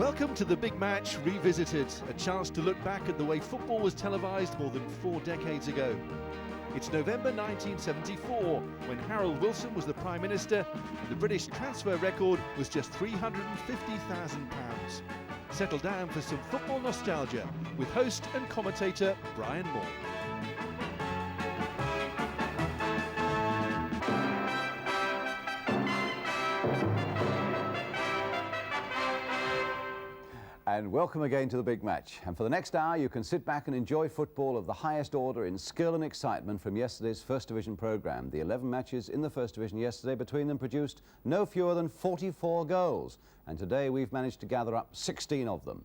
Welcome to the Big Match Revisited, a chance to look back at the way football was televised more than 4 decades ago. It's November 1974, when Harold Wilson was the Prime Minister and the British transfer record was just £350,000. Settle down for some football nostalgia with host and commentator Brian Moore. And welcome again to the Big Match. And for the next hour, you can sit back and enjoy football of the highest order in skill and excitement from yesterday's First Division programme. The 11 matches in the First Division yesterday, between them produced no fewer than 44 goals. And today we've managed to gather up 16 of them.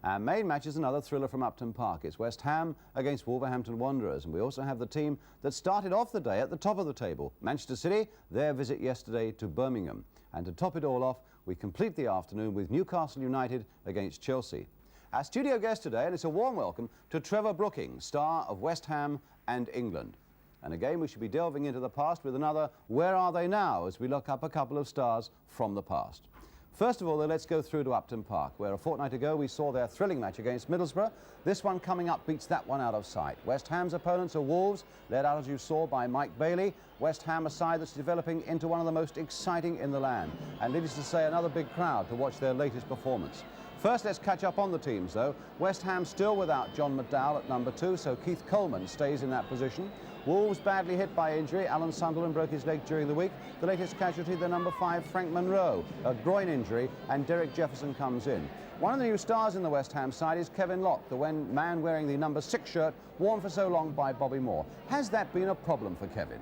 Our main match is another thriller from Upton Park. It's West Ham against Wolverhampton Wanderers. And we also have the team that started off the day at the top of the table, Manchester City, their visit yesterday to Birmingham. And to top it all off, we complete the afternoon with Newcastle United against Chelsea. Our studio guest today, and it's a warm welcome to Trevor Brooking, star of West Ham and England. And again, we should be delving into the past with another Where Are They Now, as we look up a couple of stars from the past. First of all, though, let's go through to Upton Park, where a fortnight ago we saw their thrilling match against Middlesbrough. This one coming up beats that one out of sight. West Ham's opponents are Wolves, led out, as you saw, by Mike Bailey. West Ham, a side that's developing into one of the most exciting in the land. And needless to say, another big crowd to watch their latest performance. First, let's catch up on the teams, though. West Ham still without John McDowell at number 2, so Keith Coleman stays in that position. Wolves badly hit by injury. Alan Sunderland broke his leg during the week. The latest casualty, the number 5, Frank Monroe, a groin injury, and Derek Jefferson comes in. One of the new stars in the West Ham side is Kevin Locke, the man wearing the number 6 shirt worn for so long by Bobby Moore. Has that been a problem for Kevin?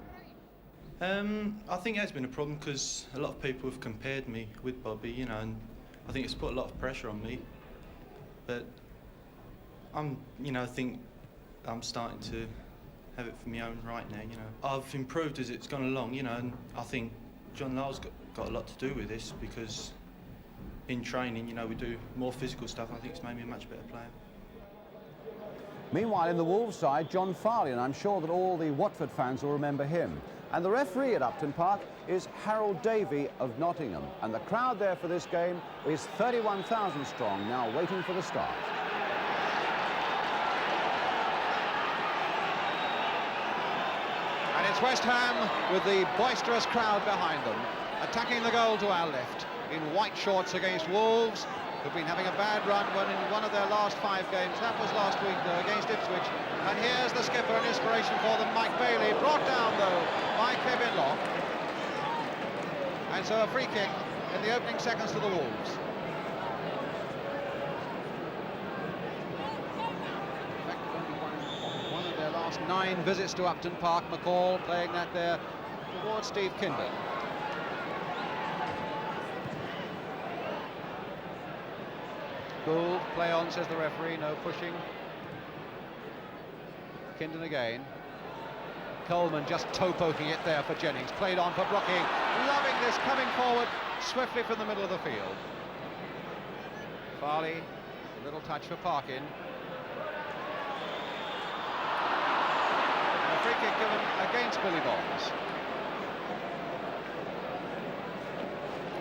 I think it has been a problem because a lot of people have compared me with Bobby, you know, and I think it's put a lot of pressure on me. But I think I'm starting to have it for my own right now, you know. I've improved as it's gone along, you know, and I think John Lyle's got a lot to do with this because in training, you know, we do more physical stuff, and I think it's made me a much better player. Meanwhile, in the Wolves side, John Farley, and I'm sure that all the Watford fans will remember him. And the referee at Upton Park is Harold Davey of Nottingham. And the crowd there for this game is 31,000 strong, now waiting for the start. And it's West Ham with the boisterous crowd behind them, attacking the goal to our left in white shorts against Wolves, who've been having a bad run when in one of their last 5 games. That was last week, though, against Ipswich. And here's the skipper, an inspiration for them, Mike Bailey, brought down, though, by Kevin Locke. And so a free kick in the opening seconds to the Wolves. In fact, only one of their last 9 visits to Upton Park. McCall playing that there towards Steve Kinder. Gould, play on, says the referee, no pushing. Kinden again. Coleman just toe-poking it there for Jennings. Played on for Brooking. Loving this, coming forward swiftly from the middle of the field. Farley, a little touch for Parkin. And a free kick given against Billy Bonds,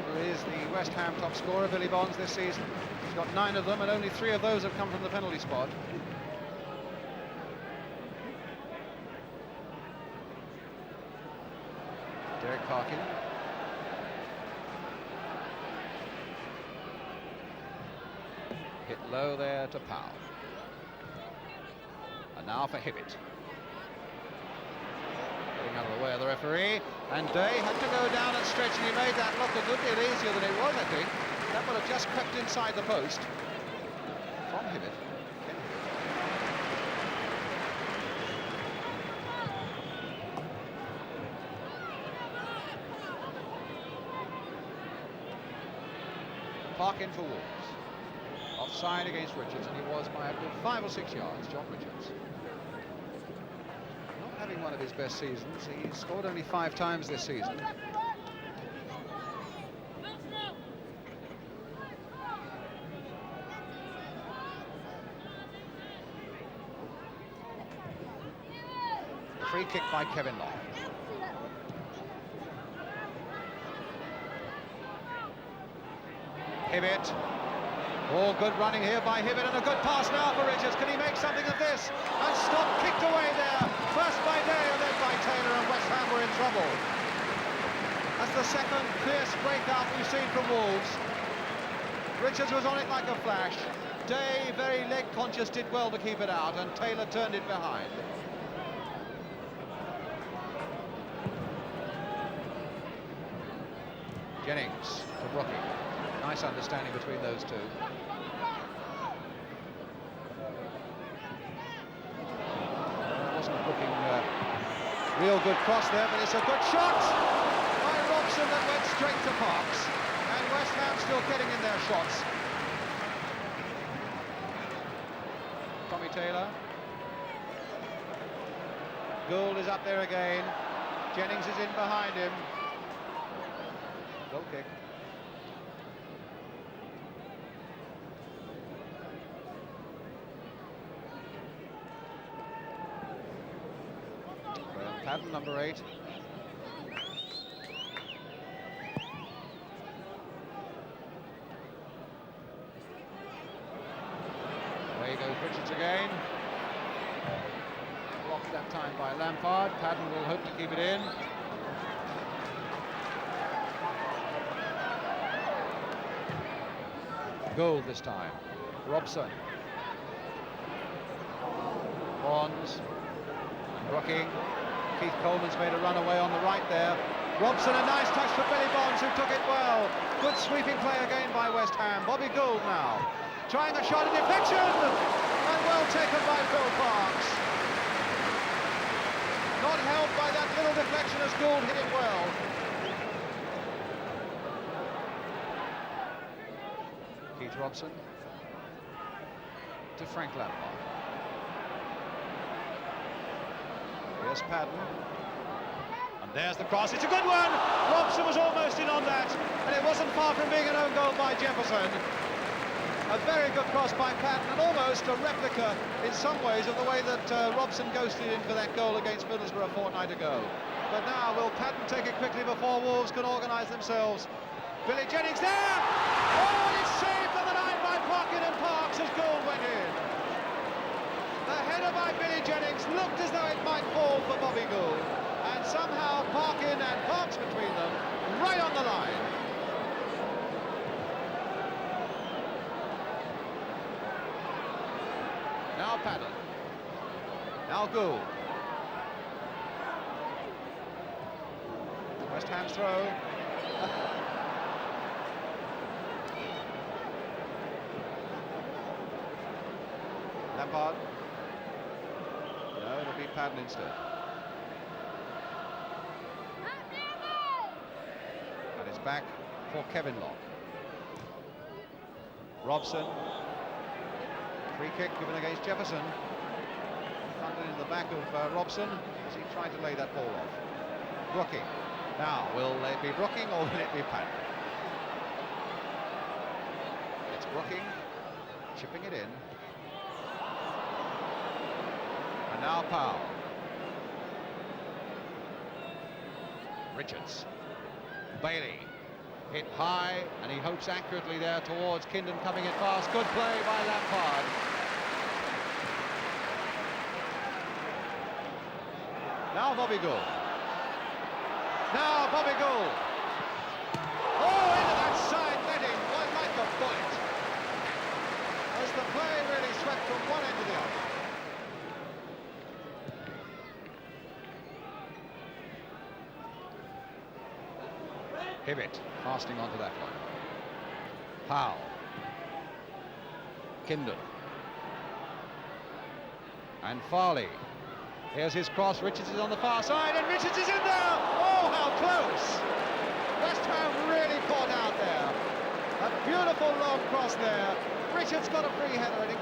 who is the West Ham top scorer, Billy Bonds, this season. He's got 9 of them, and only 3 of those have come from the penalty spot. Derek Parkin. Hit low there to Powell. And now for Hibbett. Getting out of the way of the referee. And Day had to go down and stretch, and he made that look a good deal easier than it was, I think. That would have just crept inside the post. From Hibbett. Parkin for Wolves. Offside against Richards, and he was by a good 5 or 6 yards, John Richards. Not having one of his best seasons. He scored only 5 times this season. Free kick by Kevin Locke. Hibbett. Oh, good running here by Hibbert, and a good pass now for Richards. Can he make something of this? And stop, kicked away there. First by Day and then by Taylor, and West Ham were in trouble. That's the second fierce breakout we've seen from Wolves. Richards was on it like a flash. Day, very leg conscious, did well to keep it out, and Taylor turned it behind. Jennings to Brookie. Nice understanding between those two. Wasn't looking real good cross there, but it's a good shot by Robson that went straight to Parks. And West Ham still getting in their shots. Tommy Taylor. Gould is up there again. Jennings is in behind him. Goal kick. Padden, number 8. Away goes Richards again. Blocked that time by Lampard. Padden will hope to keep it in. Goal this time. Robson. Bonds. Brooking. Keith Coleman's made a run away on the right there. Robson, a nice touch for Billy Bonds, who took it well. Good sweeping play again by West Ham. Bobby Gould now. Trying a shot in deflection. And well taken by Phil Parks. Not helped by that little deflection as Gould hit it well. Keith Robson to Frank Lampard. Here's Padden. And there's the cross. It's a good one! Robson was almost in on that, and it wasn't far from being an own goal by Jefferson. A very good cross by Padden, and almost a replica in some ways of the way that Robson ghosted in for that goal against Middlesbrough a fortnight ago. But now, will Padden take it quickly before Wolves can organise themselves? Billy Jennings there! Oh, and it's saved on the line by Parkin, and Parks as Gould went in. The header by Billy Jennings looked as though it might fall for Bobby Gould, and somehow Parkin and Parks between them, right on the line. Now Padden. Now Gould. West Ham's throw. Lampard. No, it'll be Padden instead. And it's back for Kevin Locke. Robson. Free kick given against Jefferson. Funded in the back of Robson as he tried to lay that ball off. Brooking. Now, will it be Brooking or will it be Padden? It's Brooking, chipping it in. And now Powell. Richards. Bailey. Hit high, and he hopes accurately there towards Kindon, coming in fast. Good play by Lampard. Now Bobby Gould. Now Bobby Gould. Oh, into that side netting, like a bullet. As the play really swept from one end to the other. Hibbert fasting onto that one. Powell. Kindon. And Farley. Here's his cross. Richards is on the far side, and Richards is in there! Oh, how close! West Ham really caught out there. A beautiful long cross there. Richards got a free header, and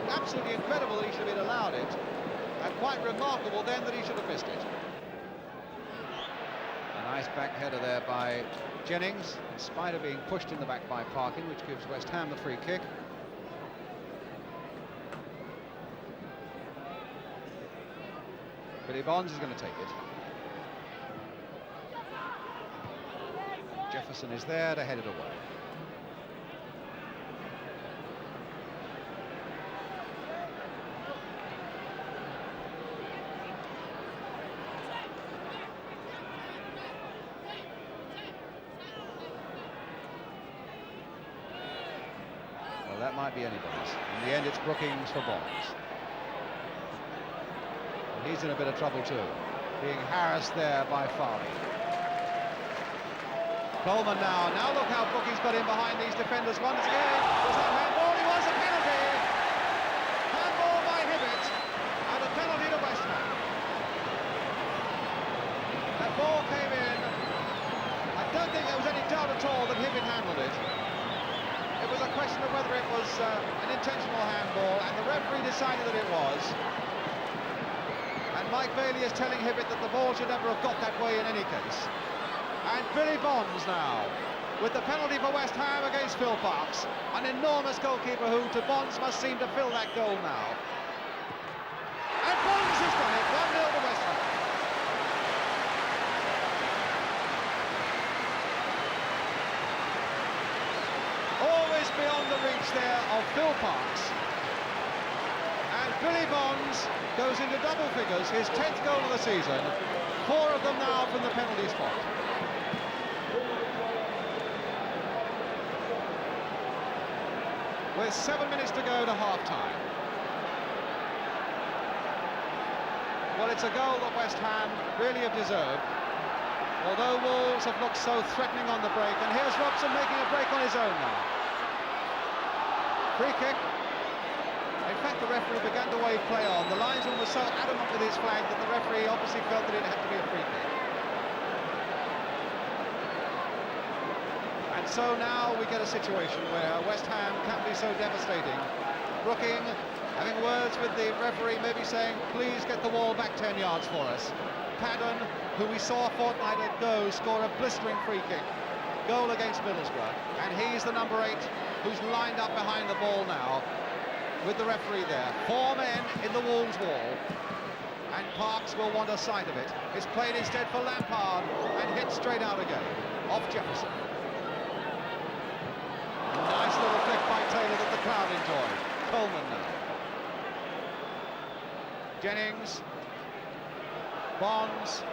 absolutely incredible that he should have been allowed it. And quite remarkable then that he should have missed it. A nice back header there by Jennings, in spite of being pushed in the back by Parkin, which gives West Ham the free kick. Billy Bonds is going to take it. Jefferson is there to head it away. that might be anybody's. In the end, it's Brookings for Bonds. And he's in a bit of trouble too, being harassed there by Farley. Coleman now. Now look how Brookings got in behind these defenders once again. Was that handball? It was a penalty. Handball by Hibbett, and a penalty to West Ham. That ball came in. I don't think there was any doubt at all that Hibbett handled it. It was a question of whether it was an intentional handball, and the referee decided that it was. And Mike Bailey is telling Hibbett that the ball should never have got that way in any case. And Billy Bonds now, with the penalty for West Ham against Phil Parkes. An enormous goalkeeper who, to Bonds, must seem to fill that goal now. And Bonds has done it, 1-0 to West Ham. Always beyond the reach there of Phil Parkes. And Billy Bonds goes into double figures, his 10th goal of the season. 4 of them now from the penalty spot. With 7 minutes to go to half-time. Well, it's a goal that West Ham really have deserved. Although Wolves have looked so threatening on the break, and here's Robson making a break on his own now. Free kick. In fact, the referee began to wave play on. The linesman was so adamant with his flag that the referee obviously felt that it had to be a free kick. And so now we get a situation where West Ham can be so devastating. Brooking having words with the referee, maybe saying, please get the ball back 10 yards for us. Paddon, who we saw a fortnight ago score a blistering free kick. Goal against Middlesbrough. And he's the number 8 who's lined up behind the ball now with the referee there. 4 men in the Wolves wall. And Parkes will want a sight of it. It's played instead for Lampard and hit straight out again. Off Jefferson. Nice little flick by Taylor that the crowd enjoyed. Coleman now. Jennings. Bonds.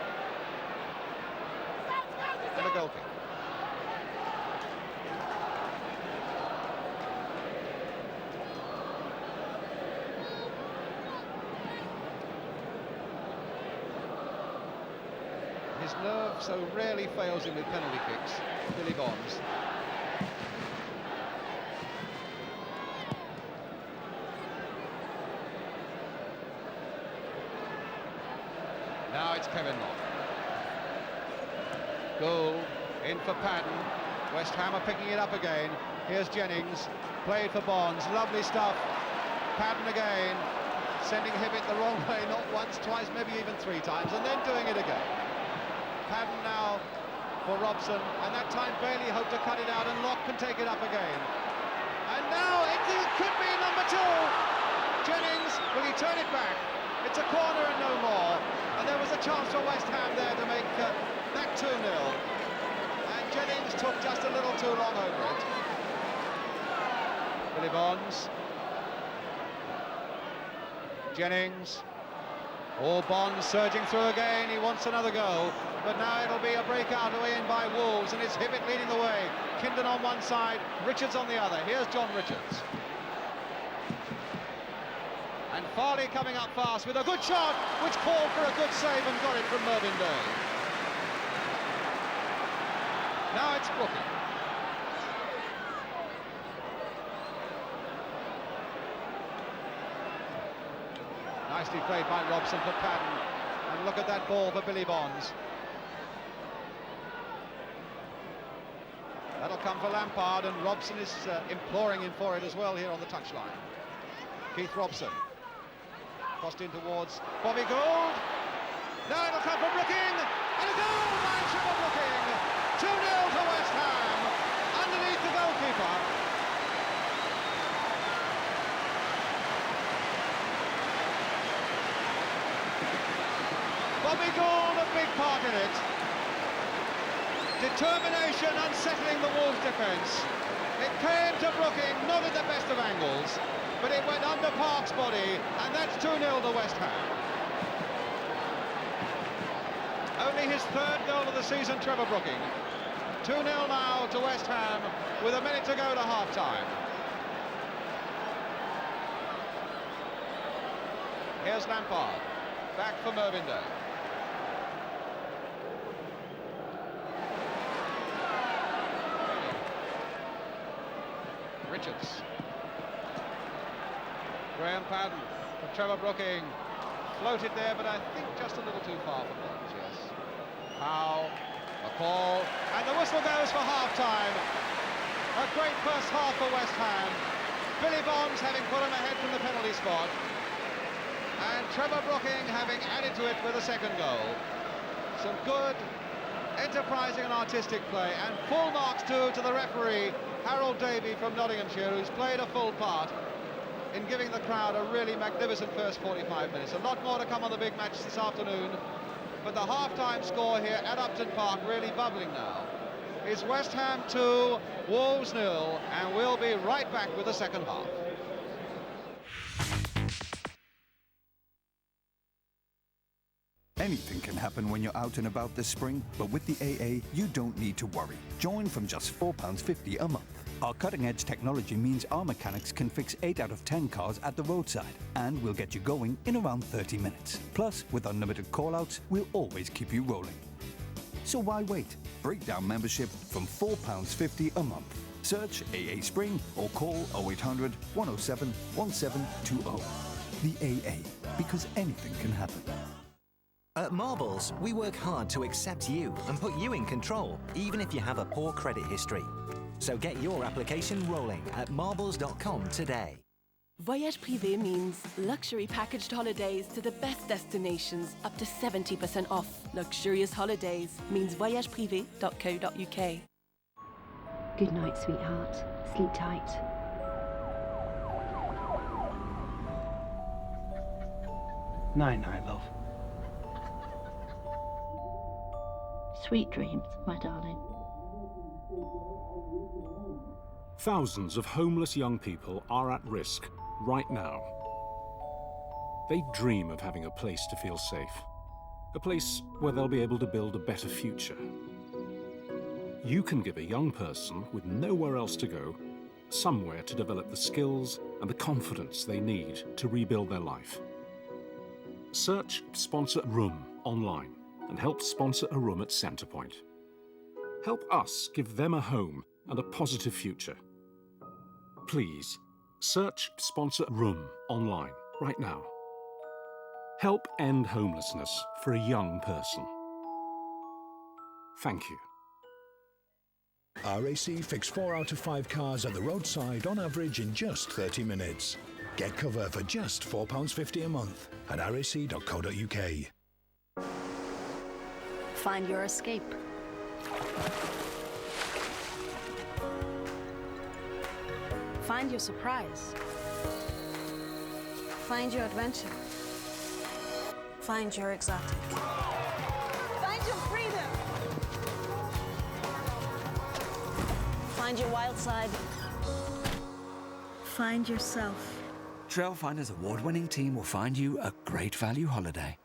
And a goal kick. His nerve so rarely fails him with penalty kicks, Billy Bonds. Now it's Kevin Locke. Goal in for Paddon. West Ham are picking it up again. Here's Jennings, played for Bonds. Lovely stuff. Paddon again, sending Hibbett the wrong way, not once, twice, maybe even 3 times, and then doing it again. Paddon now for Robson, and that time Bailey hoped to cut it out, and Locke can take it up again. And now it could be number 2. Jennings, will he turn it back? It's a corner and no more. And there was a chance for West Ham there to make that 2-0. And Jennings took just a little too long over it. Billy Bonds. Jennings. Oh, Bonds surging through again. He wants another goal. But now it'll be a breakout away in by Wolves, and it's Hibbett leading the way. Kindon on one side, Richards on the other. Here's John Richards. And Farley coming up fast with a good shot, which called for a good save and got it from Mervyn Day. Now it's Brooking. Nicely played by Robson for Paddon. And look at that ball for Billy Bonds. That'll come for Lampard, and Robson is imploring him for it as well here on the touchline. Keith Robson. Crossed in towards Bobby Gould. Now it'll come for Brooking. And a goal by Trevor Brooking. 2-0 to West Ham. Underneath the goalkeeper. Bobby Gould, a big part in it. Determination unsettling the Wolves' defence. It came to Brooking, not at the best of angles, but it went under Parkes' body, and that's 2-0 to West Ham. Only his 3rd goal of the season, Trevor Brooking. 2-0 now to West Ham, with a minute to go to half-time. Here's Lampard, back for Mervinder. Richards. Graham Padden for Trevor Brooking. Floated there, but I think just a little too far for Bonds, yes. Howe, a call, and the whistle goes for half-time. A great first half for West Ham. Billy Bonds having put him ahead from the penalty spot, and Trevor Brooking having added to it with a second goal. Some good, enterprising and artistic play, and full marks too to the referee, Harold Davey from Nottinghamshire, who's played a full part in giving the crowd a really magnificent first 45 minutes. A lot more to come on the big match this afternoon, but the half-time score here at Upton Park really bubbling now. It's West Ham 2, Wolves 0, and we'll be right back with the second half. Anything can happen when you're out and about this spring, but with the AA, you don't need to worry. Join from just £4.50 a month. Our cutting-edge technology means our mechanics can fix 8 out of 10 cars at the roadside, and we'll get you going in around 30 minutes. Plus, with unlimited call-outs, we'll always keep you rolling. So why wait? Breakdown membership from £4.50 a month. Search AA Spring or call 0800 107 1720. The AA, because anything can happen. At Marbles, we work hard to accept you and put you in control, even if you have a poor credit history. So get your application rolling at marbles.com today. Voyage Privé means luxury packaged holidays to the best destinations, up to 70% off. Luxurious holidays means voyageprivé.co.uk. Good night, sweetheart. Sleep tight. Night-night, love. Sweet dreams, my darling. Thousands of homeless young people are at risk right now. They dream of having a place to feel safe, a place where they'll be able to build a better future. You can give a young person with nowhere else to go somewhere to develop the skills and the confidence they need to rebuild their life. Search Sponsor Room online and help sponsor a room at Centrepoint. Help us give them a home and a positive future. Please, search Sponsor Room online right now. Help end homelessness for a young person. Thank you. RAC fix 4 out of 5 cars at the roadside on average in just 30 minutes. Get cover for just £4.50 a month at rac.co.uk. Find your escape. Find your surprise. Find your adventure. Find your exotic. Find your freedom. Find your wild side. Find yourself. Trailfinder's award-winning team will find you a great value holiday.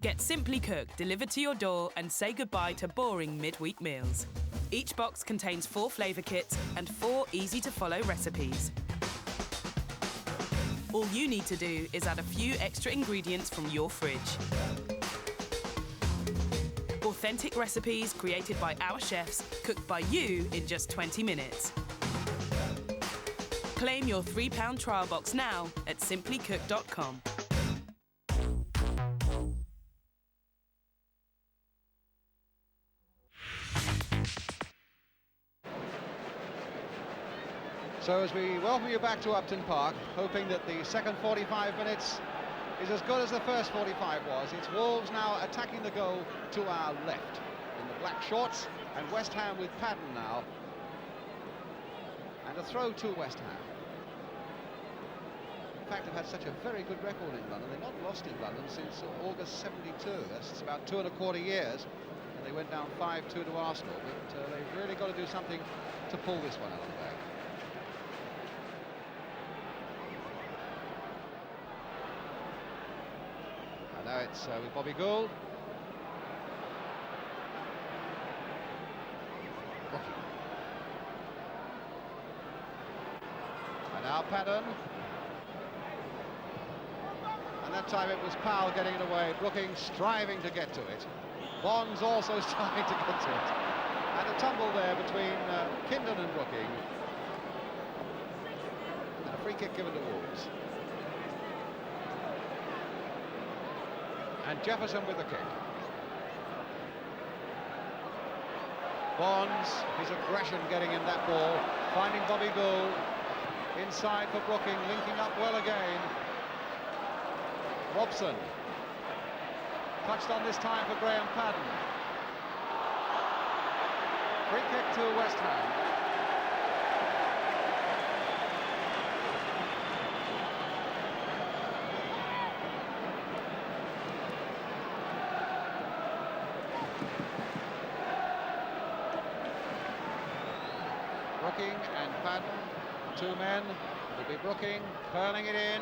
Get Simply Cooked delivered to your door and say goodbye to boring midweek meals. Each box contains 4 flavour kits and 4 easy-to-follow recipes. All you need to do is add a few extra ingredients from your fridge. Authentic recipes created by our chefs, cooked by you in just 20 minutes. Claim your £3 trial box now at simplycook.com. So as we welcome you back to Upton Park, hoping that the second 45 minutes is as good as the first 45 was. It's Wolves now attacking the goal to our left in the black shorts, and West Ham with Padden now. And a throw to West Ham. In fact, they've had such a very good record in London. They've not lost in London since August '72. That's about 2¼ years. And they went down 5-2 to Arsenal, but they've really got to do something to pull this one out of the bag. Now it's with Bobby Gould. And now Padden. that time it was Powell getting it away, Brooking striving to get to it. Bonds also trying to get to it. And a tumble there between Kindon and Brooking. And a free kick given to Wolves. And Jefferson with the kick. Bonds, his aggression getting in that ball, finding Bobby Gould. Inside for Brooking, linking up well again. Robson. Touched on this time for Graham Padden. Free kick to West Ham. Brooking and Padden, two men. It'll be Brooking curling it in.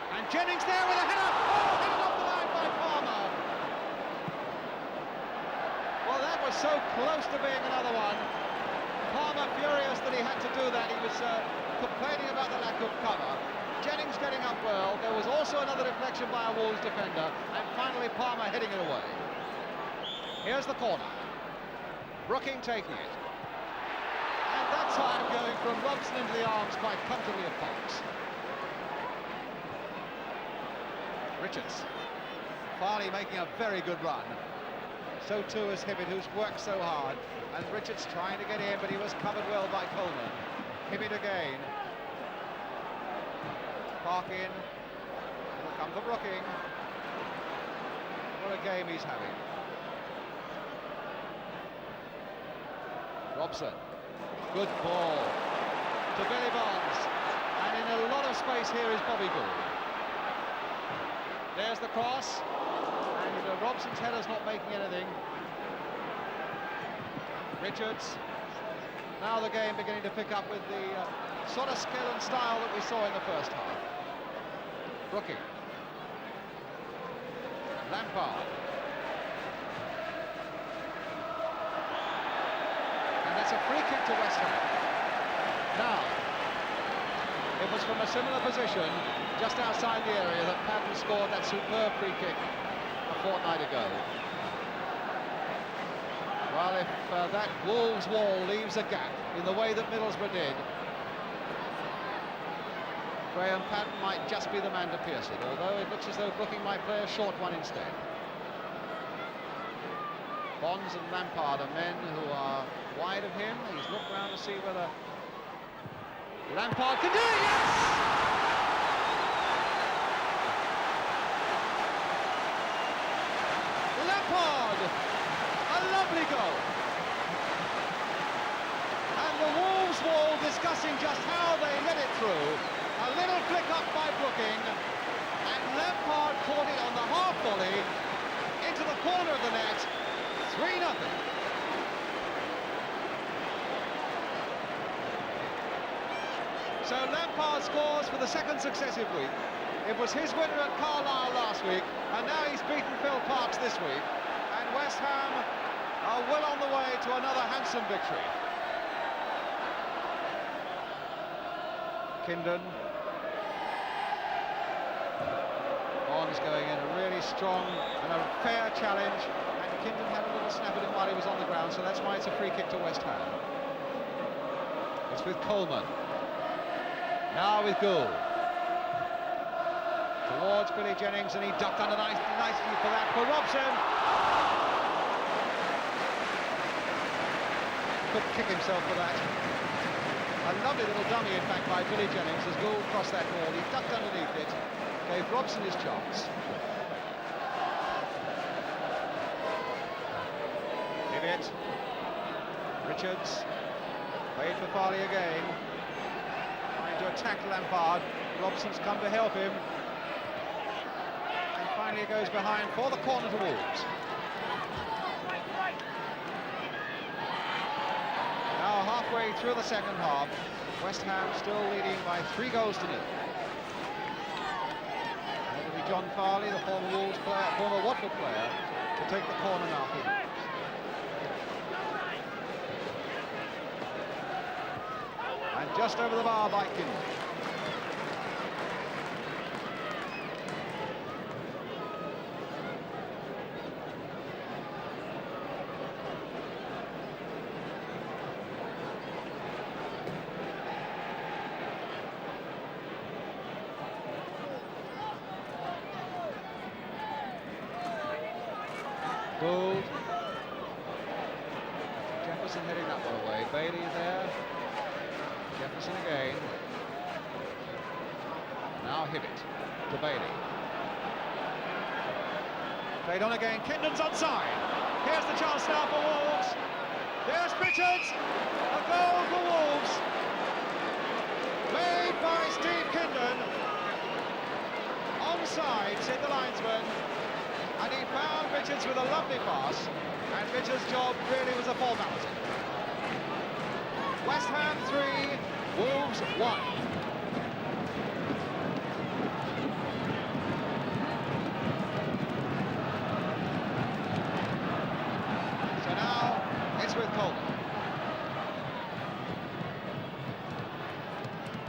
And Jennings there with a header. Oh, headed off the line by Palmer. Well, that was so close to being another one. Palmer furious that he had to do that. He was complaining about the lack of cover. Jennings getting up well. There was also another deflection by a Wolves defender. And finally Palmer heading it away. Here's the corner. Brooking taking it. And that time going from Robson into the arms quite comfortably of Fox. Richards. Farley making a very good run. So too is Hibbett, who's worked so hard. And Richards trying to get in, but he was covered well by Coleman. Hibbett again. Parkin. It'll come for Brooking. What a game he's having. Robson. Good ball to Billy Bonds. And in a lot of space here is Bobby Gould. There's the cross, and Robson's header's not making anything. Richards. Now the game beginning to pick up with the sort of skill and style that we saw in the first half. Brooking. Lampard. And that's a free kick to West Ham. Now, it was from a similar position, just outside the area, that Padden scored that superb free kick a fortnight ago. Well, if that Wolves wall leaves a gap in the way that Middlesbrough did, Graham Padden might just be the man to pierce it, although it looks as though Brooking might play a short one instead. Bonds and Lampard are men who are wide of him. He's looked round to see whether Lampard can do it, yes! Lampard! A lovely goal! And the Wolves wall discussing just how they let it through. A little flick up by Brooking, and Lampard caught it on the half volley into the corner of the net. 3-0. So Lampard scores for the second successive week. It was his winner at Carlisle last week, and now he's beaten Phil Parkes this week. And West Ham are well on the way to another handsome victory. Kindon. Bonds going in, a really strong and a fair challenge. And Kindon had a little snap at him while he was on the ground, so that's why it's a free kick to West Ham. It's with Coleman. Now with Gould. Towards Billy Jennings, and he ducked under nicely for that for Robson. Couldn't kick himself for that. A lovely little dummy, in fact, by Billy Jennings as Gould crossed that ball. He ducked underneath it, gave Robson his chance. Hibbett. Richards. Played for Farley again. Trying to attack Lampard. Robson's come to help him. And finally it goes behind for the corner to Wolves. Now halfway through the second half, West Ham still leading by 3 goals to 0. It'll be John Farley, the former Wolves player, former Watford player, to take the corner now for Wolves. And just over the bar by Kindon. Jefferson heading that one away. Bailey there. Jefferson again. Now Hibbett to Bailey. Played on again. Kinden's onside. Here's the chance now for Wolves. There's Richards. A goal for Wolves. Made by Steve Kinden. Onside, said the linesman. And he found Richards with a lovely pass. And Richards' job really was a formality. West Ham 3, Wolves 1. So now it's with Coleman.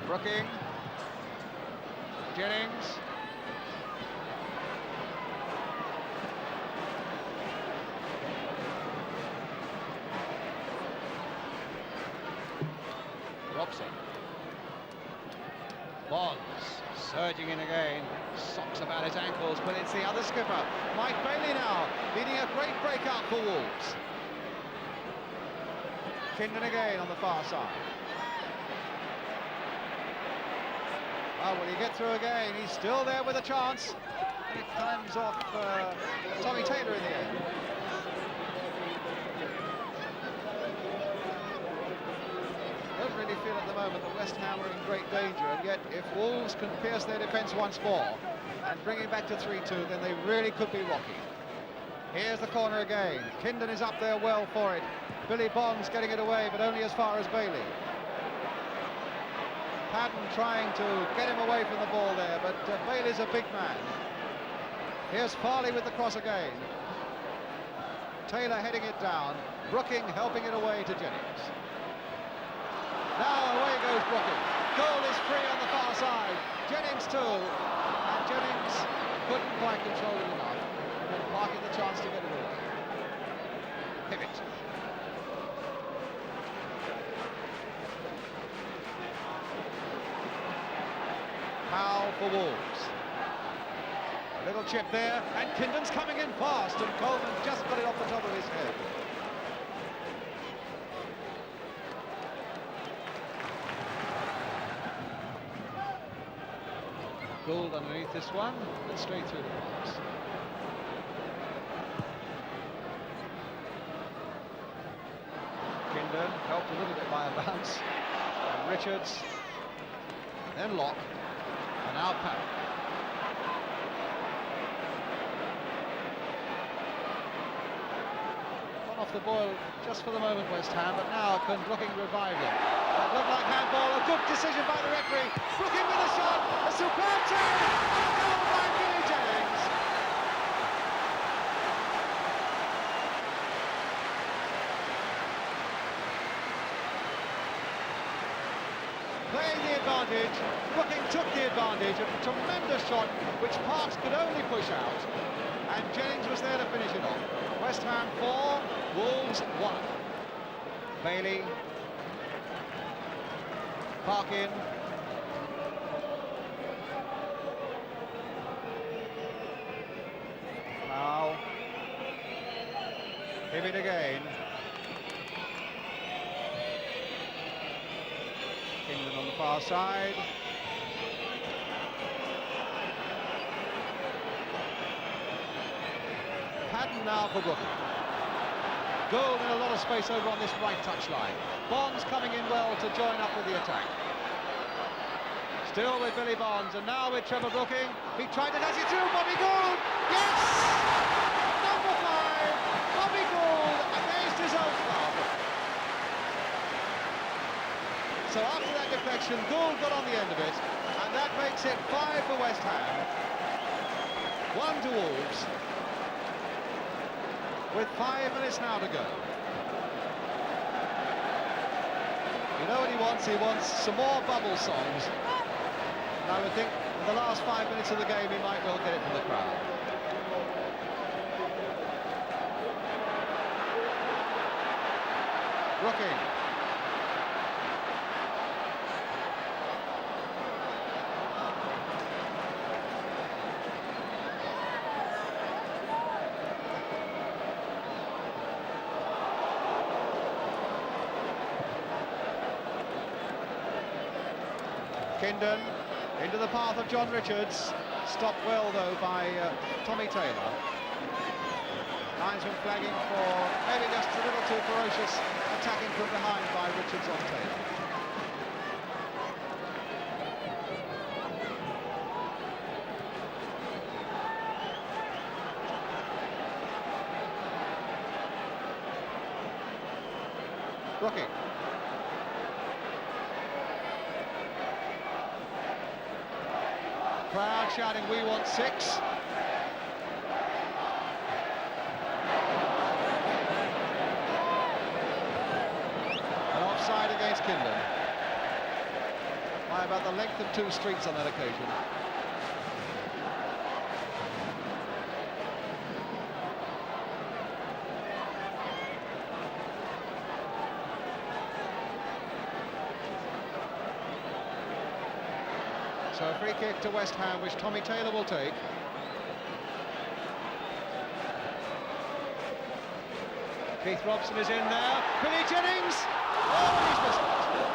Brooking. Jennings. Robson. Bonds surging in again. Socks about his ankles, but it's the other skipper. Mike Bailey now leading a great breakout for Wolves. Kinden again on the far side. Oh, will he get through again? He's still there with a chance. And it comes off Tommy Taylor in the end. I don't really feel at the moment that West Ham are in great danger, and yet if Wolves can pierce their defence once more and bring it back to 3-2, then they really could be rocky. Here's the corner again. Kinden is up there well for it. Billy Bonds getting it away, but only as far as Bailey. Padden trying to get him away from the ball there, but Bailey's a big man. Here's Farley with the cross again. Taylor heading it down. Brooking helping it away to Jennings. Now away goes Brooking. Goal is free on the far side. Jennings too. And Jennings couldn't quite control it enough. And parking the chance to get it away. Hibbett. Foul for Wolves. A little chip there, and Kinden's coming in fast, and Coleman just got it off the top of his head. Gould underneath this one, and straight through the box. Kinden helped a little bit by a bounce. And Richards, then Locke, and now Padden. Gone off the boil just for the moment, West Ham, but now can Brooking revive them? That looked like handball, a good decision by the referee. Brooking with a shot, a superb turn, and a goal by Billy Jennings. Playing the advantage, Brooking took the advantage of a tremendous shot which Parks could only push out, and Jennings was there to finish it off. West Ham 4, Wolves 1. Bailey. Parkin. Now. Hibbett again. England on the far side. Padden now for Brooking. Gould in a lot of space over on this right touchline. Bonds coming in well to join up with the attack. Still with Billy Bonds, and now with Trevor Brooking. He tried to dash it through, Bobby Gould! Yes! Number 5, Bobby Gould against his own club. So after that deflection, Gould got on the end of it, and that makes it 5 for West Ham. 1 to Wolves. With 5 minutes now to go. You know what he wants? He wants some more bubble songs. And I would think in the last 5 minutes of the game he might well get it from the crowd. Brooking. Kindon into the path of John Richards. Stopped well, though, by Tommy Taylor. Linesman flagging for maybe just a little too ferocious attacking from behind by Richards on Taylor. Brooking. Crowd shouting, "We want 6." An offside against Kindon. By about the length of 2 streets on that occasion. So a free kick to West Ham, which Tommy Taylor will take. Keith Robson is in there. Billy Jennings! Oh, he's missed it.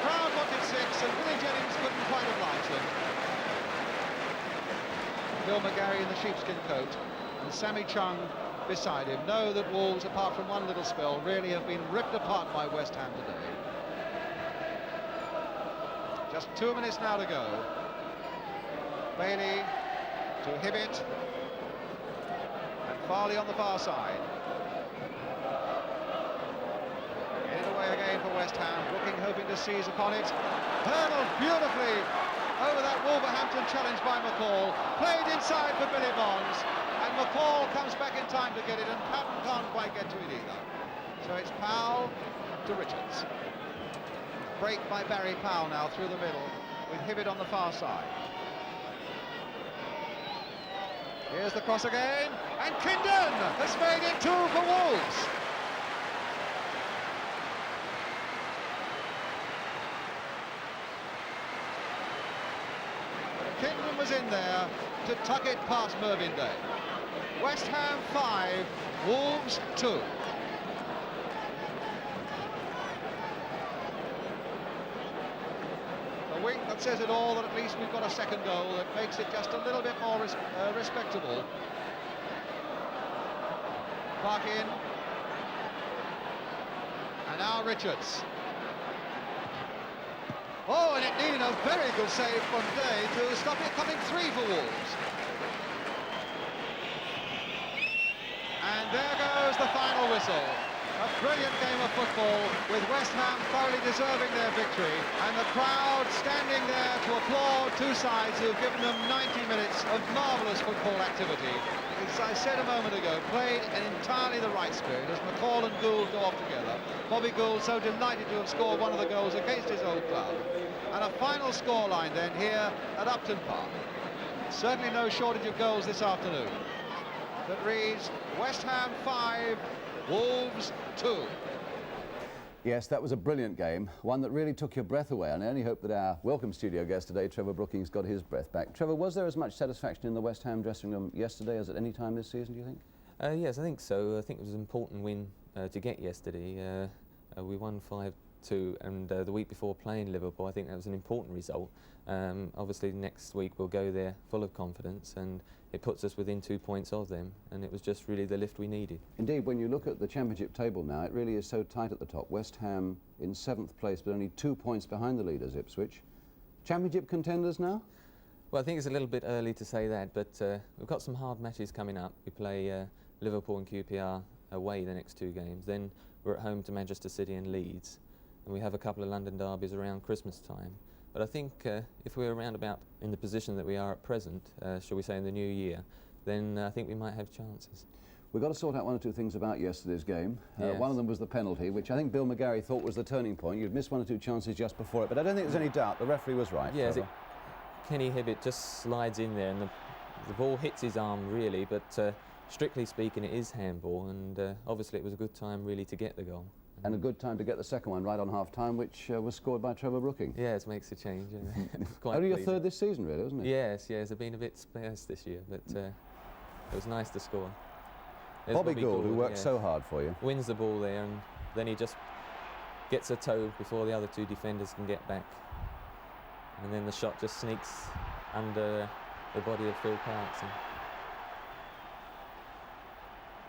Crowd wanted 6, and Billy Jennings couldn't quite oblige them. Bill McGarry in the sheepskin coat, and Sammy Chung beside him know that Wolves, apart from one little spell, really have been ripped apart by West Ham today. Just 2 minutes now to go. Bailey to Hibbett. And Farley on the far side. Get it away again for West Ham. Brooking hoping to seize upon it. Hurdled beautifully over that Wolverhampton challenge by McCall. Played inside for Billy Bonds. And McCall comes back in time to get it, and Patton can't quite get to it either. So it's Powell to Richards. Break by Barry Powell now through the middle, with Hibbett on the far side. Here's the cross again, and Kindon has made it 2 for Wolves. Kindon was in there to tuck it past Mervyn Day. West Ham 5, Wolves 2. Wink that says it all, that at least we've got a second goal that makes it just a little bit more respectable. Park in. And now Richards. Oh, and it needed a very good save from Day to stop it coming 3 for Wolves. And there goes the final whistle. A brilliant game of football, with West Ham thoroughly deserving their victory, and the crowd standing there to applaud 2 sides who've given them 90 minutes of marvellous football activity. As I said a moment ago, played in entirely the right spirit as McCall and Gould go off together. Bobby Gould so delighted to have scored one of the goals against his old club. And a final scoreline then here at Upton Park. Certainly no shortage of goals this afternoon. That reads West Ham 5, Wolves 2. Yes, that was a brilliant game, one that really took your breath away, and I only hope that our welcome studio guest today, Trevor Brookings, got his breath back. Trevor, was there as much satisfaction in the West Ham dressing room yesterday as at any time this season, do you think? Yes, I think so. I think it was an important win to get yesterday. We won 5-2, and the week before playing Liverpool, I think that was an important result. Obviously next week we'll go there full of confidence, and it puts us within 2 points of them, and it was just really the lift we needed. Indeed, when you look at the championship table now, it really is so tight at the top. West Ham in 7th place, but only 2 points behind the leaders, Ipswich. Championship contenders now? Well, I think it's a little bit early to say that, but we've got some hard matches coming up. We play Liverpool and QPR away the next 2 games. Then we're at home to Manchester City and Leeds, and we have a couple of London derbies around Christmas time. But I think if we're around about in the position that we are at present, shall we say in the new year, then I think we might have chances. We've got to sort out 1 or 2 things about yesterday's game. Yes. One of them was the penalty, which I think Bill McGarry thought was the turning point. You'd missed 1 or 2 chances just before it, but I don't think there's any doubt the referee was right. Yes, Kenny Hibbett just slides in there, and the ball hits his arm really, but strictly speaking it is handball, and obviously it was a good time really to get the goal. And a good time to get the second one right on half-time, which was scored by Trevor Brooking. Yes, makes a change. Only your 3rd this season, really, isn't it? Yes, yes. They've been a bit sparse this year, but it was nice to score. Bobby Gould, who worked so hard for you. Wins the ball there, and then he just gets a toe before the other 2 defenders can get back. and then the shot just sneaks under the body of Phil Parkes.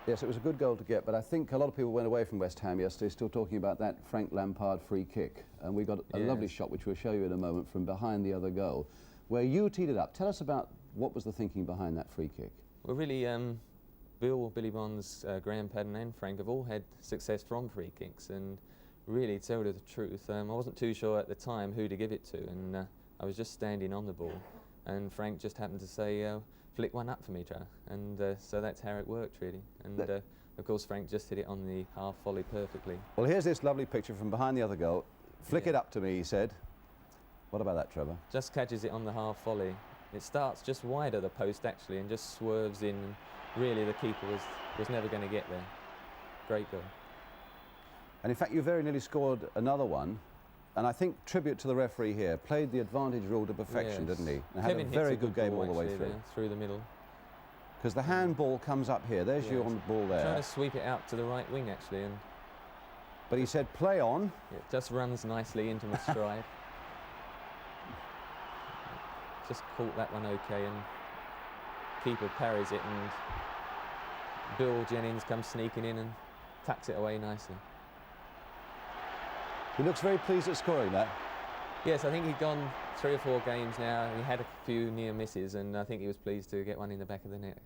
Yes, it was a good goal to get, but I think a lot of people went away from West Ham yesterday still talking about that Frank Lampard free kick. And we got a lovely shot, which we'll show you in a moment, from behind the other goal, where you teed it up. Tell us about what was the thinking behind that free kick. Well, really, Bill, Billy Bonds, Graham Padden and Frank have all had success from free kicks, and really, to tell you the truth, I wasn't too sure at the time who to give it to, and I was just standing on the ball, and Frank just happened to say, flick one up for me, Joe, and so that's how it worked, really. And of course, Frank just hit it on the half volley perfectly. Well, here's this lovely picture from behind the other goal. Flick it up to me, he said. What about that, Trevor? Just catches it on the half volley. It starts just wide of the post, actually, and just swerves in. Really, the keeper was never going to get there. Great goal. And in fact, you very nearly scored another one. And I think tribute to the referee here, played the advantage rule to perfection, didn't he? And had a very good game all the way through. Through the middle. Because the handball comes up here. There's you on the ball there. Trying to sweep it out to the right wing, actually. But he said, play on. It just runs nicely into my stride. Just caught that one okay, and keeper parries it, and Bill Jennings comes sneaking in and tucks it away nicely. He looks very pleased at scoring that. Yes, I think he'd gone 3 or 4 games now. He had a few near misses, and I think he was pleased to get one in the back of the net.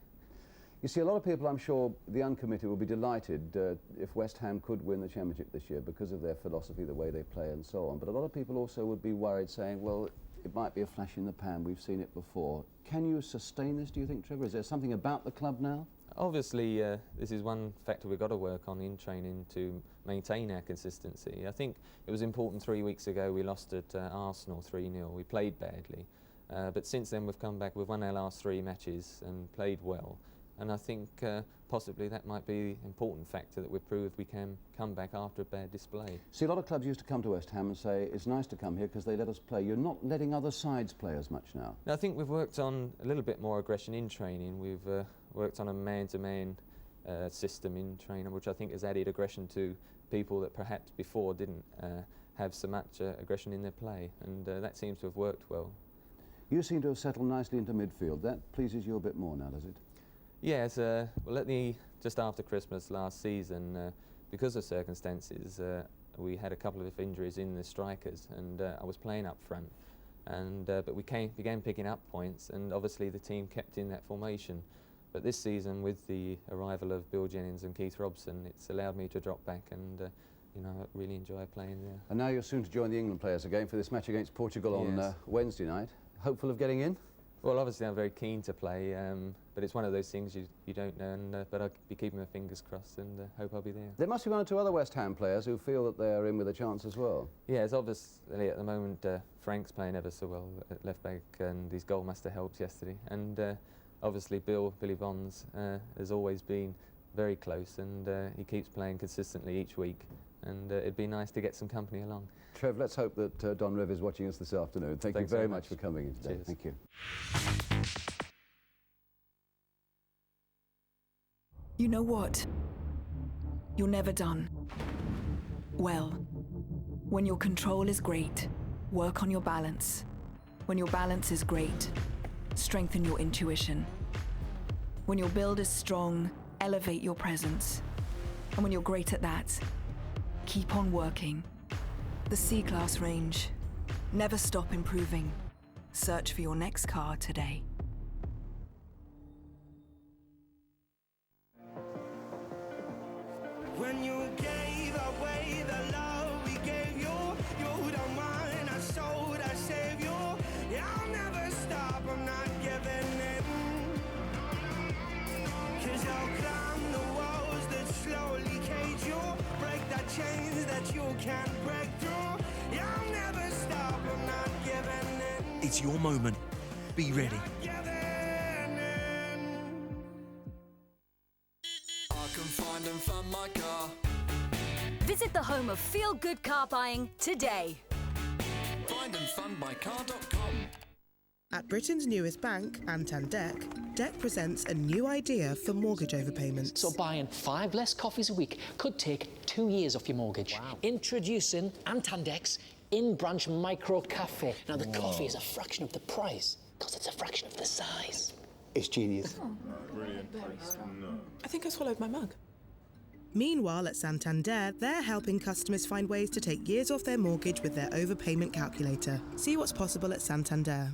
You see, a lot of people, I'm sure, the uncommitted will be delighted if West Ham could win the Championship this year because of their philosophy, the way they play and so on. But a lot of people also would be worried, saying, well, it might be a flash in the pan, we've seen it before. Can you sustain this, do you think, Trevor? Is there something about the club now? Obviously, this is one factor we've got to work on in training to maintain our consistency. I think it was important 3 weeks ago we lost at Arsenal 3-0. We played badly, but since then we've come back, we've won our last 3 matches and played well. And I think possibly that might be an important factor that we've proved we can come back after a bad display. See, a lot of clubs used to come to West Ham and say, it's nice to come here because they let us play. You're not letting other sides play as much now. No, I think we've worked on a little bit more aggression in training. We've worked on a man-to-man system in training, which I think has added aggression to people that perhaps before didn't have so much aggression in their play, and that seems to have worked well. You seem to have settled nicely into midfield. That pleases you a bit more now, does it? Yes, well, just after Christmas last season, because of circumstances, we had a couple of injuries in the strikers, and I was playing up front. And but we began picking up points, and obviously the team kept in that formation. But this season, with the arrival of Bill Jennings and Keith Robson, it's allowed me to drop back, and you know, I really enjoy playing there. And now you're soon to join the England players again for this match against Portugal on Wednesday night. Hopeful of getting in? Well, obviously I'm very keen to play, but it's one of those things you don't know, and, but I'll be keeping my fingers crossed and hope I'll be there. There must be 1 or 2 other West Ham players who feel that they're in with a chance as well. Yeah, it's obviously at the moment Frank's playing ever so well at left back, and his goal must have helped yesterday. And obviously Billy Bonds has always been very close, and he keeps playing consistently each week, and it'd be nice to get some company along. Trev, let's hope that Don Rivers is watching us this afternoon. Thanks you very much for coming in today. Cheers. Thank you. You know what? You're never done. Well, when your control is great, work on your balance. When your balance is great, strengthen your intuition. When your build is strong, elevate your presence. And when you're great at that, keep on working. The C-Class range. Never stop improving. Search for your next car today. When you gave away the love we gave you don't mind, I sold, I saved you. Yeah, I'll never stop, I'm not giving in. 'Cause I'll climb the walls that slowly cage you, break the chains that you can't break through. Yeah, I'll never stop, I'm not giving in. It's your moment. Be ready. Visit the home of feel-good car buying today. Find and fund my car.com. At Britain's newest bank, Antandek, Dec presents a new idea for mortgage overpayments. So buying 5 less coffees a week could take 2 years off your mortgage. Wow. Introducing Antandek's in-branch micro cafe. Now, the coffee is a fraction of the price because it's a fraction of the size. It's genius. Brilliant. I think I swallowed my mug. Meanwhile, at Santander, they're helping customers find ways to take years off their mortgage with their overpayment calculator. See what's possible at Santander.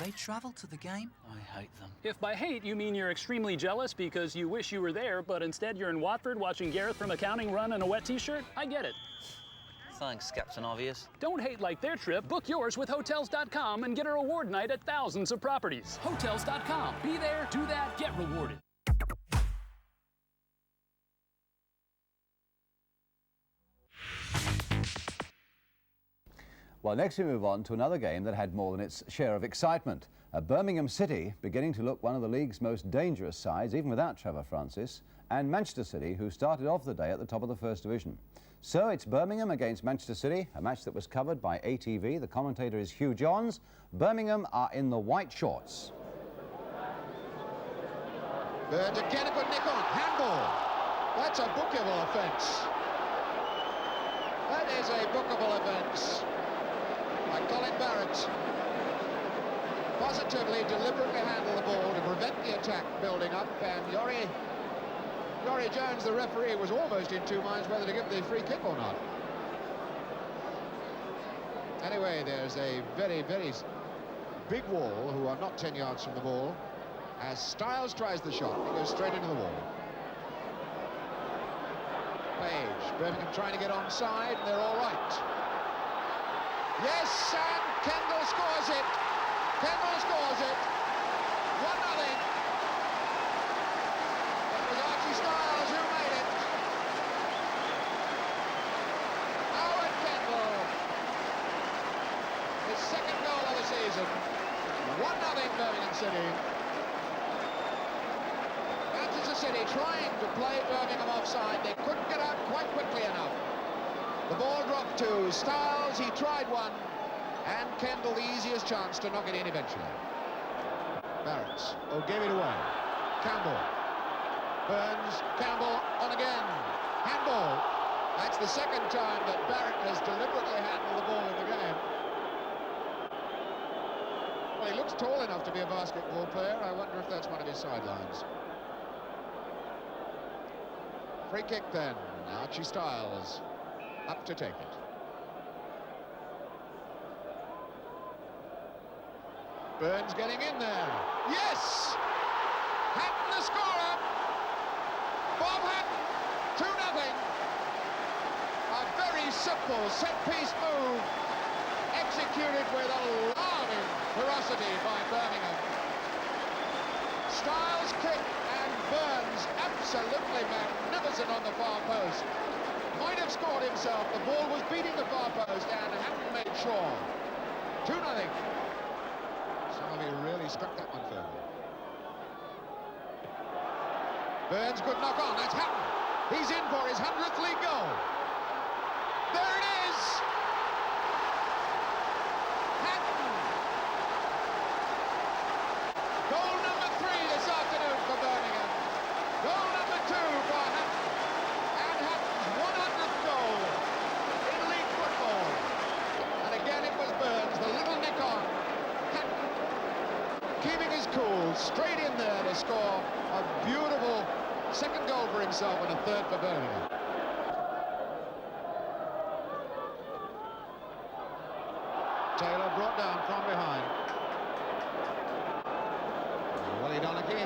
They travel to the game? I hate them. If by hate you mean you're extremely jealous because you wish you were there, but instead you're in Watford watching Gareth from Accounting run in a wet t-shirt, I get it. Thanks, Captain Obvious. Don't hate like their trip. Book yours with Hotels.com and get a reward night at thousands of properties. Hotels.com. Be there, do that, get rewarded. Well, next we move on to another game that had more than its share of excitement. Birmingham City beginning to look one of the league's most dangerous sides, even without Trevor Francis, and Manchester City, who started off the day at the top of the First Division. So it's Birmingham against Manchester City, a match that was covered by ATV. The commentator is Hugh Johns. Birmingham are in the white shorts. Burns again, a good nick on. Handball. That's a bookable offence. That is a bookable offence by Colin Barrett. Positively, deliberately handle the ball to prevent the attack building up, and Yori Jones, the referee, was almost in two minds whether to give the free kick or not. Anyway, there's a very, very big wall who are not 10 yards from the ball. As Styles tries the shot, he goes straight into the wall. Page, Birmingham trying to get onside, and they're all right. Yes, and Kendall scores it. Kendall scores it. 1-0. It was Archie Styles who made it. Howard Kendall. His second goal of the season. 1-0 Birmingham City. Manchester City trying to play Birmingham offside. They couldn't get out quite quickly enough. The ball dropped to Styles. He tried one. And Kendall, the easiest chance to knock it in eventually. Barrett, gave it away. Campbell. Burns, Campbell on again. Handball. That's the second time that Barrett has deliberately handled the ball in the game. Well, he looks tall enough to be a basketball player. I wonder if that's one of his sidelines. Free kick then. Archie Styles up to take it. Burns getting in there. Yes! Hatton the scorer. Bob Hatton, 2-0. A very simple set-piece move, executed with alarming ferocity by Birmingham. Styles kick and Burns absolutely magnificent on the far post. Might have scored himself. The ball was beating the far post and Hatton made sure. 2-0. He really struck that one further. Burns, good knock on. That's Hatton. He's in for his 100th league goal. There it is. Hatton. Goal number 3 this afternoon for Birmingham. Goal number 2 for Hatton. And Hatton's 100th goal in league football. And again it was Burns, the little nick on. Keeping his cool, straight in there to score a beautiful second goal for himself and a third for Birmingham. Taylor brought down from behind. Willie Donaghy.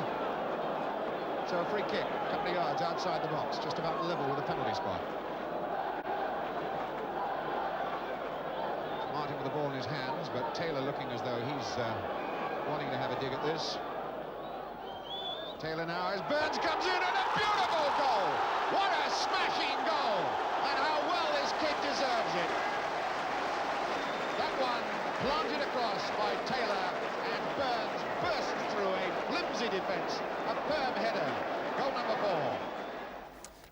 So a free kick, a couple of yards outside the box, just about level with the penalty spot. Martin with the ball in his hands, but Taylor looking as though he's wanting to have a dig at this. Taylor now as Burns comes in and a beautiful goal! What a smashing goal! And how well this kid deserves it. That one planted across by Taylor and Burns bursts through a flimsy defence. A firm header. Goal number 4.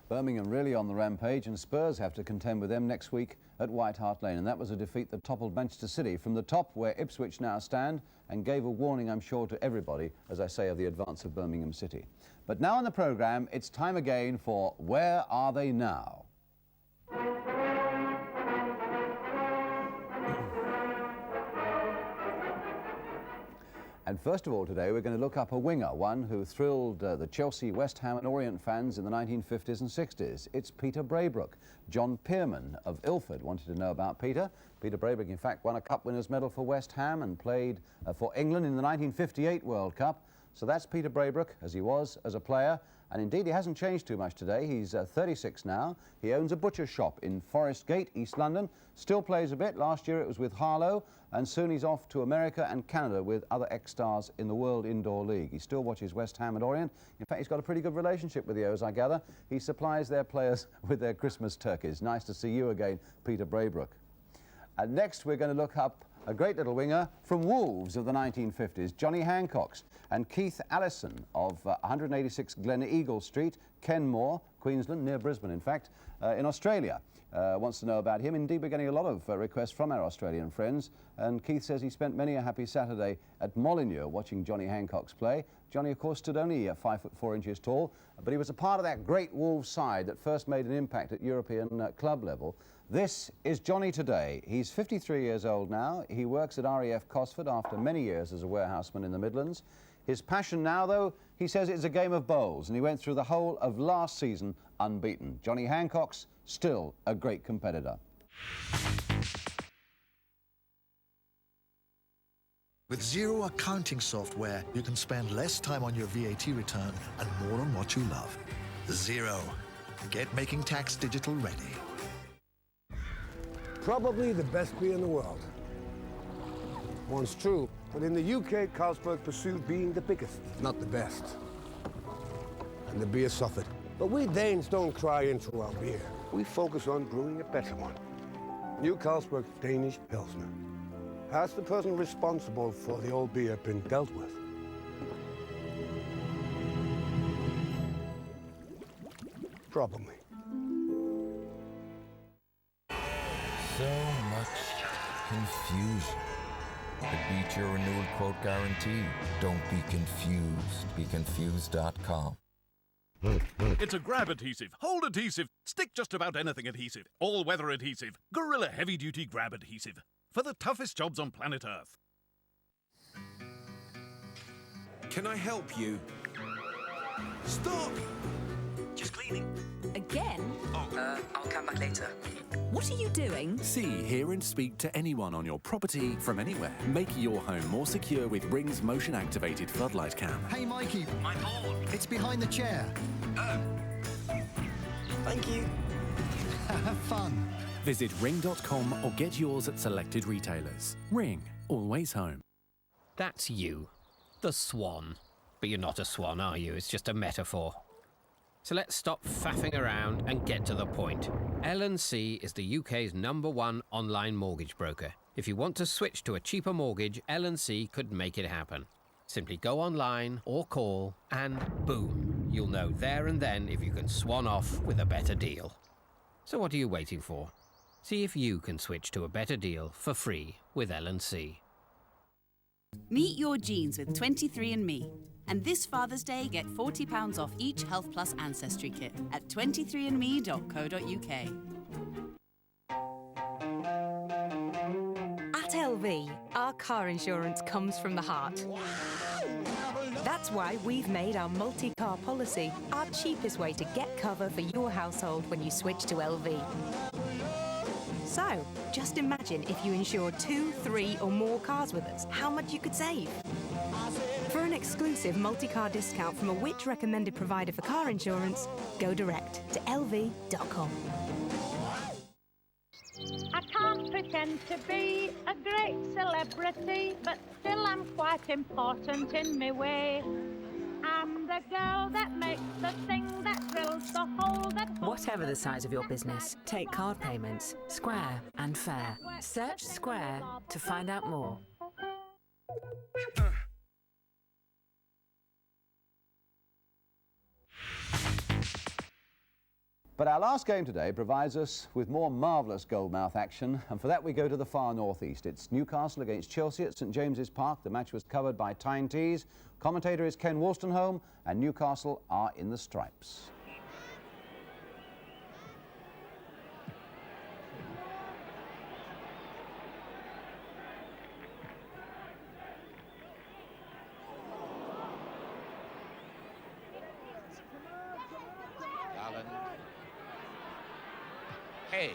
Birmingham really on the rampage, and Spurs have to contend with them next week at White Hart Lane, and that was a defeat that toppled Manchester City from the top where Ipswich now stand and gave a warning, I'm sure, to everybody, as I say, of the advance of Birmingham City. But now in the programme, it's time again for Where Are They Now? And first of all today we're going to look up a winger, one who thrilled the Chelsea, West Ham and Orient fans in the 1950s and 60s. It's Peter Braybrook. John Pearman of Ilford wanted to know about Peter. Peter Braybrook in fact won a Cup Winners' Medal for West Ham and played for England in the 1958 World Cup. So that's Peter Braybrook as he was as a player. And indeed he hasn't changed too much today. He's 36 now. He owns a butcher's shop in Forest Gate, East London. Still plays a bit. Last year it was with Harlow, and soon he's off to America and Canada with other ex-stars in the World Indoor League. He still watches West Ham and Orient. In fact, he's got a pretty good relationship with the O's, I gather. He supplies their players with their Christmas turkeys. Nice to see you again, Peter Braybrook. And next we're going to look up a great little winger from Wolves of the 1950s, Johnny Hancox, and Keith Allison of 186 Gleneagle Street, Kenmore, Queensland, near Brisbane in fact, in Australia. Wants to know about him. Indeed, we're getting a lot of requests from our Australian friends, and Keith says he spent many a happy Saturday at Molineux watching Johnny Hancox play. Johnny, of course, stood only 5'4" tall, but he was a part of that great Wolves side that first made an impact at European club level. This is Johnny today. He's 53 years old now. He works at RAF Cosford after many years as a warehouseman in the Midlands. His passion now, though, he says it's a game of bowls, and he went through the whole of last season unbeaten. Johnny Hancox, still a great competitor. With Xero accounting software, you can spend less time on your VAT return and more on what you love. Xero. Get making tax digital ready. Probably the best beer in the world. Once true, but in the UK, Carlsberg pursued being the biggest, not the best. And the beer suffered. But we Danes don't cry into our beer. We focus on brewing a better one. New Carlsberg Danish Pilsner. Has the person responsible for the old beer been dealt with? Probably. So much confusion. Could beat your renewal quote guarantee. Don't be confused. BeConfused.com. It's a grab adhesive, hold adhesive, stick just about anything adhesive, all-weather adhesive, Gorilla heavy-duty grab adhesive for the toughest jobs on planet Earth. Can I help you? Stop! Just cleaning. Again? I'll come back later. What are you doing? See, hear and speak to anyone on your property from anywhere. Make your home more secure with Ring's motion-activated floodlight cam. Hey, Mikey. My board. It's behind the chair. Oh. Thank you. Have fun. Visit ring.com or get yours at selected retailers. Ring. Always home. That's you. The swan. But you're not a swan, are you? It's just a metaphor. So let's stop faffing around and get to the point. L&C is the UK's #1 online mortgage broker. If you want to switch to a cheaper mortgage, L&C could make it happen. Simply go online or call and boom, you'll know there and then if you can swan off with a better deal. So what are you waiting for? See if you can switch to a better deal for free with L&C. Meet your genes with 23andMe. And this Father's Day, get £40 off each Health Plus Ancestry Kit at 23andme.co.uk. At LV, our car insurance comes from the heart. That's why we've made our multi-car policy our cheapest way to get cover for your household when you switch to LV. So, just imagine if you insured 2, 3 or more cars with us, how much you could save. For an exclusive multi-car discount from a Which recommended provider for car insurance, go direct to lv.com. I can't pretend to be a great celebrity, but still I'm quite important in my way. I'm the girl that makes the thing that thrills the whole that... Whatever the size of your business, take card payments, Square and Fair. Search Square to find out more. But our last game today provides us with more marvellous goalmouth action, and for that we go to the far northeast. It's Newcastle against Chelsea at St James's Park. The match was covered by Tyne Tees. Commentator is Ken Wolstenholme, and Newcastle are in the stripes. Hay.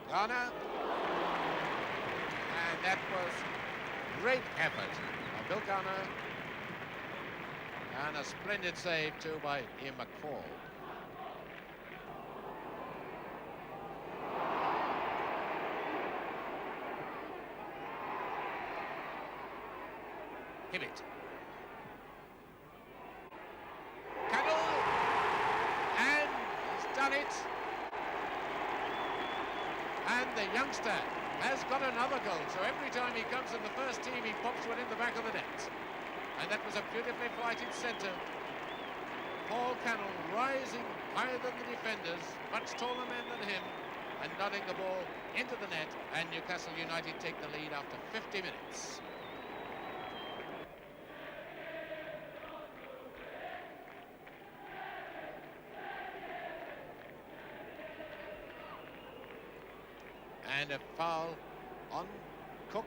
Garner. And that was great effort by Bill Garner. And a splendid save too by Ian McFall. Hibbett. Cannell. And he's done it. And the youngster has got another goal. So every time he comes in the first team, he pops one in the back of the net. And that was a beautifully flighted centre. Paul Cannell rising higher than the defenders, much taller men than him, and nodding the ball into the net. And Newcastle United take the lead after 50 minutes. And a foul on Cook.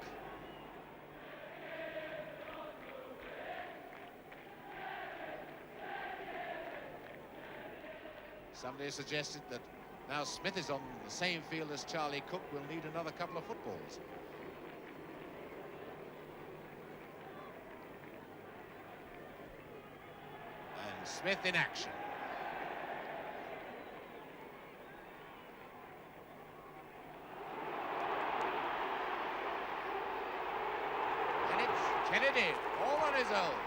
Somebody suggested that now Smith is on the same field as Charlie Cook, will need another couple of footballs. And Smith in action. Kennedy, all on his own.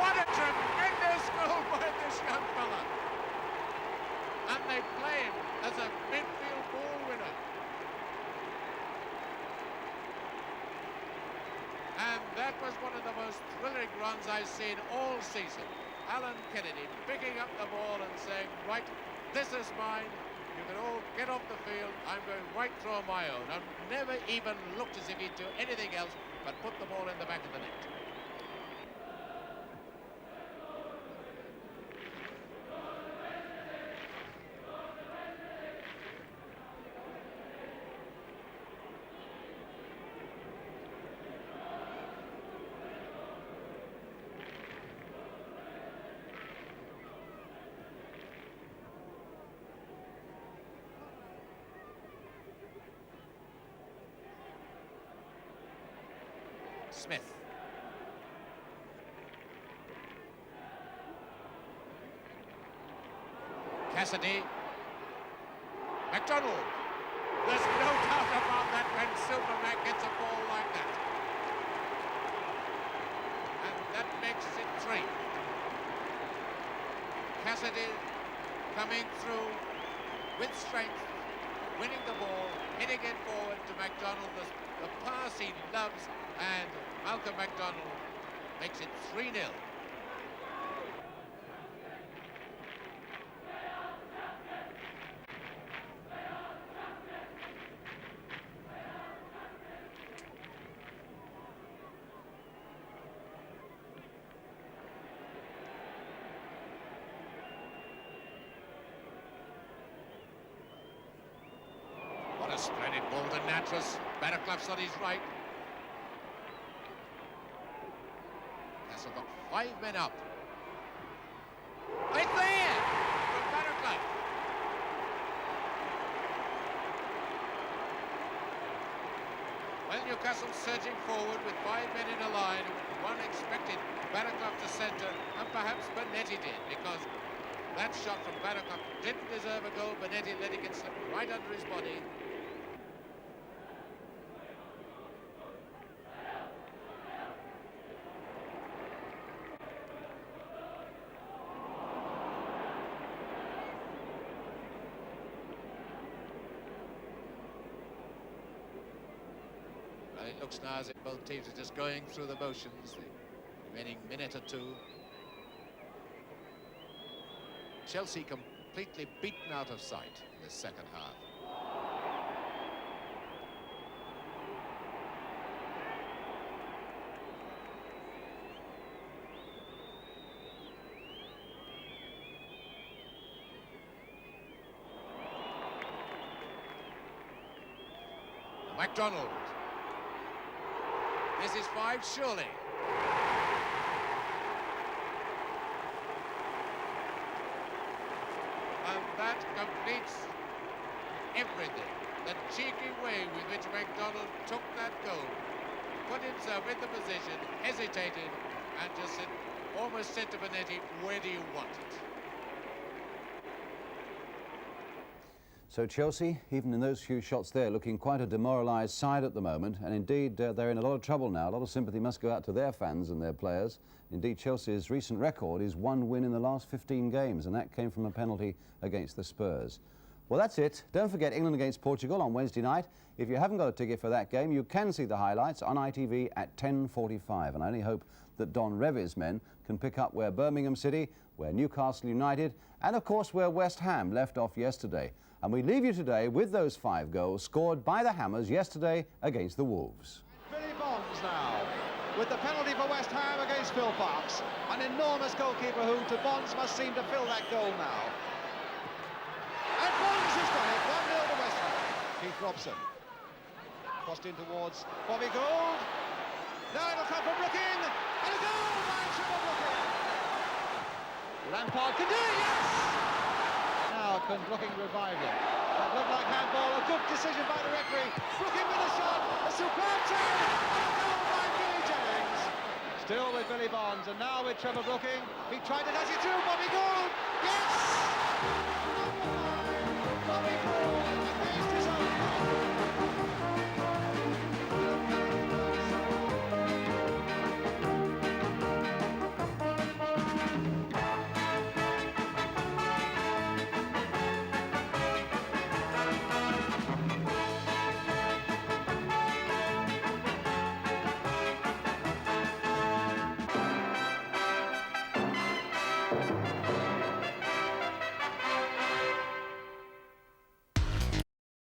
What a tremendous goal by this young fella. And they play him as a midfield ball winner. And that was one of the most thrilling runs I've seen all season. Alan Kennedy picking up the ball and saying, right, this is mine. You can all get off the field. I'm going right through my own. And never even looked as if he'd do anything else but put the ball in the back of the net. Smith. Cassidy. McDonald. There's no doubt about that when Silverback gets a ball like that. And that makes it 3. Cassidy coming through with strength, winning the ball, hitting it forward to McDonald, the pass he loves, and Malcolm McDonald makes it 3-0. What a splendid ball to Natras. Barraclough's on his right. Castle got 5 men up. It's there from Barraclough. Well, Newcastle surging forward with 5 men in a line. One expected Barraclough to centre, and perhaps Bonetti did, because that shot from Barraclough didn't deserve a goal. Bonetti letting it slip right under his body. Well, it looks now as if both teams are just going through the motions, the remaining minute or two. Chelsea completely beaten out of sight in the second half. McDonald. This is 5, surely. And that completes everything. The cheeky way with which MacDonald took that goal, put himself in the position, hesitated, and just said, almost said to Bonetti, where do you want it? So Chelsea, even in those few shots there, looking quite a demoralised side at the moment, and indeed they're in a lot of trouble now. A lot of sympathy must go out to their fans and their players. Indeed, Chelsea's recent record is 1 win in the last 15 games, and that came from a penalty against the Spurs. Well, that's it. Don't forget England against Portugal on Wednesday night. If you haven't got a ticket for that game, you can see the highlights on ITV at 10:45, and I only hope that Don Revie's men can pick up where Birmingham City, where Newcastle United, and of course where West Ham left off yesterday. And we leave you today with those 5 goals scored by the Hammers yesterday against the Wolves. Billy Bonds now, with the penalty for West Ham against Phil Parkes. An enormous goalkeeper who to Bonds must seem to fill that goal now. And Bonds has done it, 1-0 to West Ham. Keith Robson. Crossed in towards Bobby Gould. Now it'll come from Brooking. And a goal by Trevor Brooking. Lampard can do it, yes! Now can Brooking revive him? That looked like handball, a good decision by the referee. Brooking with a shot, a superb turn, and a goal by Billy Jennings. Still with Billy Bonds, and now with Trevor Brooking. He tried it as he threw Bobby Gould. Yes!